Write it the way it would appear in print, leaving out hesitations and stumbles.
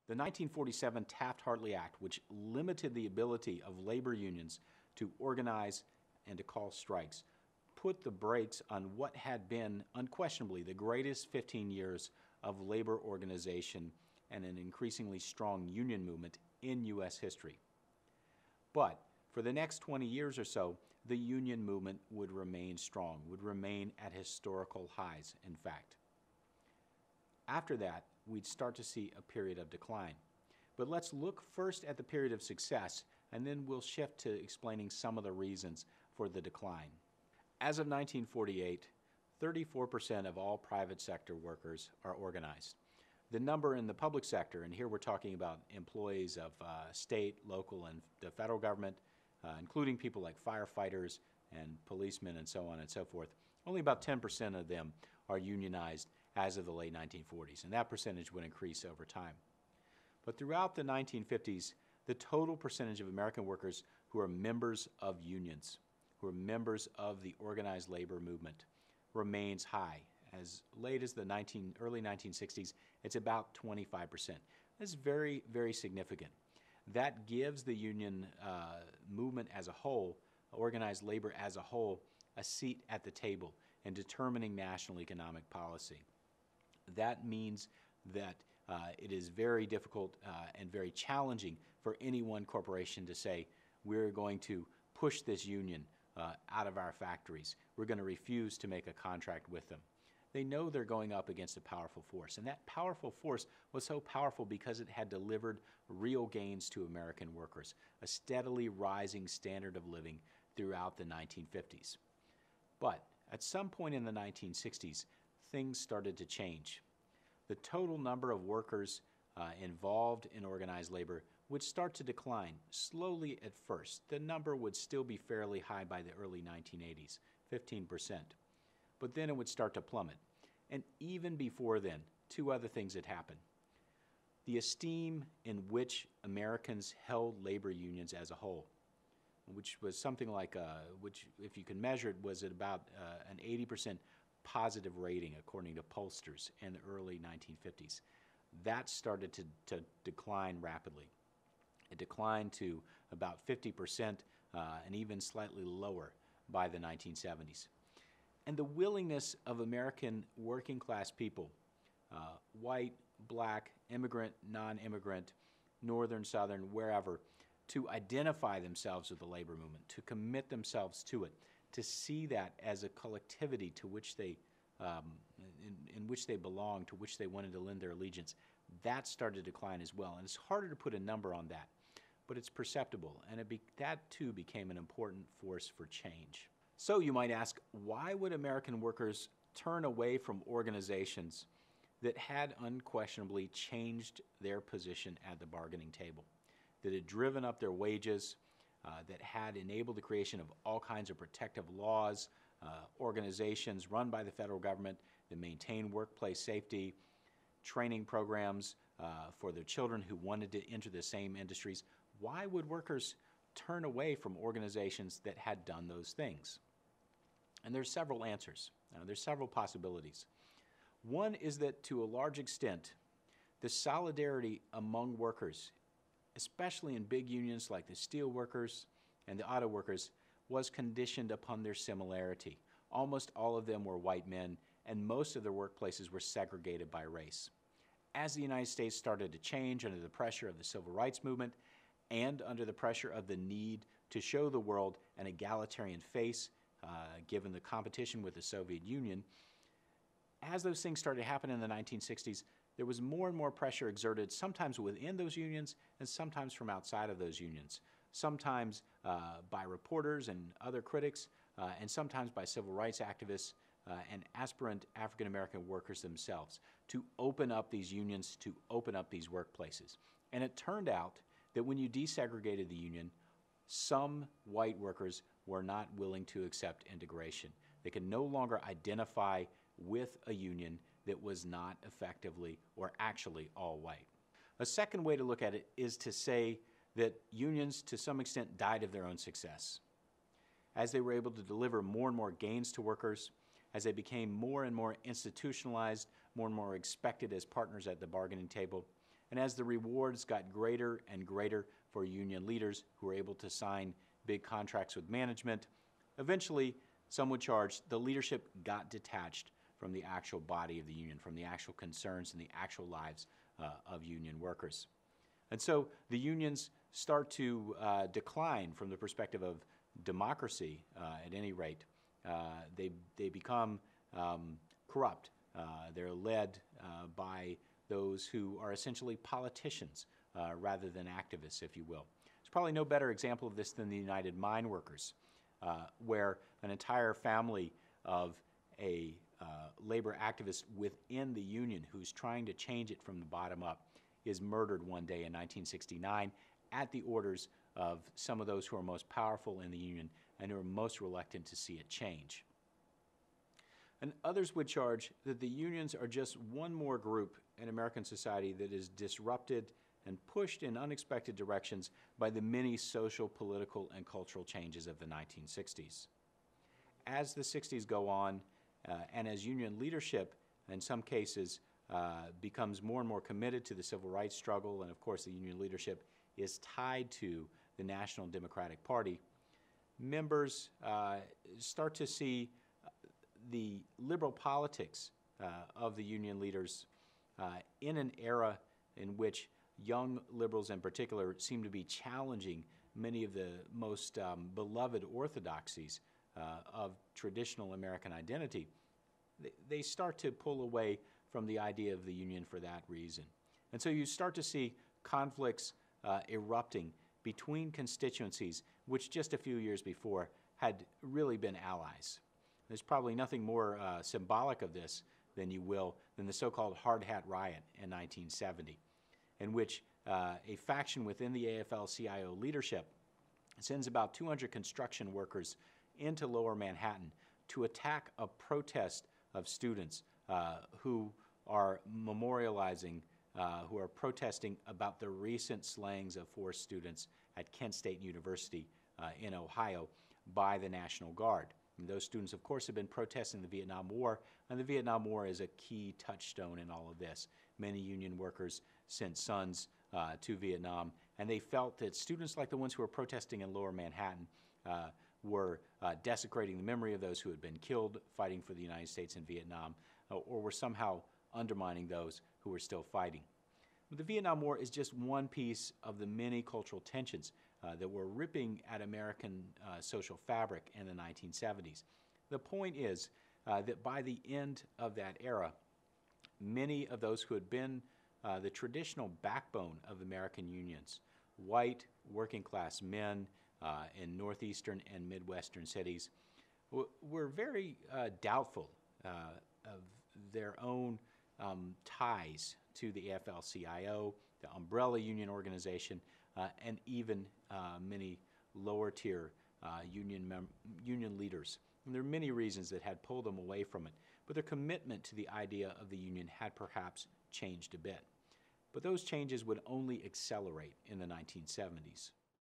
The 1947 Taft-Hartley Act, which limited the ability of labor unions to organize and to call strikes, put the brakes on what had been unquestionably the greatest 15 years of labor organization and an increasingly strong union movement in U.S. history. But for the next 20 years or so, the union movement would remain strong, would remain at historical highs, in fact. After that, we'd start to see a period of decline. But let's look first at the period of success, and then we'll shift to explaining some of the reasons for the decline. As of 1948, 34% of all private sector workers are organized. The number in the public sector, and here we're talking about employees of state, local, and the federal government, including people like firefighters and policemen and so on and so forth, only about 10% of them are unionized as of the late 1940s, and that percentage would increase over time. But throughout the 1950s, the total percentage of American workers who are members of unions, who are members of the organized labor movement, remains high. As late as the early 1960s, it's about 25%. That's very, very significant. That gives the union movement as a whole, organized labor as a whole, a seat at the table in determining national economic policy. That means that it is very difficult and very challenging for any one corporation to say, we're going to push this union out of our factories. We're going to refuse to make a contract with them. They know they're going up against a powerful force, and that powerful force was so powerful because it had delivered real gains to American workers, a steadily rising standard of living throughout the 1950s. But at some point in the 1960s, things started to change. The total number of workers involved in organized labor would start to decline, slowly at first. The number would still be fairly high by the early 1980s, 15%. But then it would start to plummet. And even before then, two other things had happened. The esteem in which Americans held labor unions as a whole, which was something like, which if you can measure it, was at about an 80% positive rating according to pollsters in the early 1950s. That started to decline rapidly. It declined to about 50% and even slightly lower by the 1970s. And the willingness of American working class people, white, black, immigrant, non-immigrant, northern, southern, wherever, to identify themselves with the labor movement, to commit themselves to it, to see that as a collectivity to which they, in which they belonged, to which they wanted to lend their allegiance, that started to decline as well. And it's harder to put a number on that, but it's perceptible, and that too became an important force for change. So you might ask, why would American workers turn away from organizations that had unquestionably changed their position at the bargaining table, that had driven up their wages, that had enabled the creation of all kinds of protective laws, organizations run by the federal government that maintain workplace safety, training programs for their children who wanted to enter the same industries? Why would workers turn away from organizations that had done those things? And there's several answers. There's several possibilities. One is that to a large extent, the solidarity among workers, especially in big unions like the steel workers and the auto workers, was conditioned upon their similarity. Almost all of them were white men, and most of their workplaces were segregated by race. As the United States started to change under the pressure of the civil rights movement and under the pressure of the need to show the world an egalitarian face, given the competition with the Soviet Union, as those things started to happen in the 1960s, there was more and more pressure exerted, sometimes within those unions and sometimes from outside of those unions, sometimes by reporters and other critics, and sometimes by civil rights activists and aspirant African-American workers themselves, to open up these unions, to open up these workplaces. And it turned out that when you desegregated the union, some white workers were not willing to accept integration. They could no longer identify with a union that was not effectively or actually all white. A second way to look at it is to say that unions to some extent died of their own success. As they were able to deliver more and more gains to workers, as they became more and more institutionalized, more and more expected as partners at the bargaining table, And as the rewards got greater and greater for union leaders who were able to sign big contracts with management, eventually, some would charge, the leadership got detached from the actual body of the union, from the actual concerns and the actual lives of union workers. And so the unions start to decline from the perspective of democracy, at any rate. They become corrupt. They're led by those who are essentially politicians rather than activists, if you will. There's probably no better example of this than the United Mine Workers, where an entire family of a labor activist within the union who's trying to change it from the bottom up is murdered one day in 1969 at the orders of some of those who are most powerful in the union and who are most reluctant to see it change. And others would charge that the unions are just one more group in American society that is disrupted and pushed in unexpected directions by the many social, political, and cultural changes of the 1960s. As the 60s go on, and as union leadership, in some cases, becomes more and more committed to the civil rights struggle, and of course the union leadership is tied to the National Democratic Party, members start to see the liberal politics of the union leaders in an era in which young liberals in particular seem to be challenging many of the most beloved orthodoxies of traditional American identity. They start to pull away from the idea of the union for that reason. And so you start to see conflicts erupting between constituencies which just a few years before had really been allies. There's probably nothing more symbolic of this than the so-called Hard Hat Riot in 1970, in which a faction within the AFL-CIO leadership sends about 200 construction workers into Lower Manhattan to attack a protest of students who are memorializing, who are protesting about the recent slayings of 4 students at Kent State University in Ohio by the National Guard. And those students, of course, have been protesting the Vietnam War, and the Vietnam War is a key touchstone in all of this. Many union workers sent sons to Vietnam, and they felt that students like the ones who were protesting in Lower Manhattan were desecrating the memory of those who had been killed fighting for the United States in Vietnam, or were somehow undermining those who were still fighting. But the Vietnam War is just one piece of the many cultural tensions that were ripping at American social fabric in the 1970s. The point is that by the end of that era, many of those who had been the traditional backbone of American unions, white working-class men in northeastern and midwestern cities, were very doubtful of their own ties to the AFL-CIO, the umbrella union organization, and even many lower-tier union leaders. And there are many reasons that had pulled them away from it, but their commitment to the idea of the union had perhaps changed a bit. But those changes would only accelerate in the 1970s.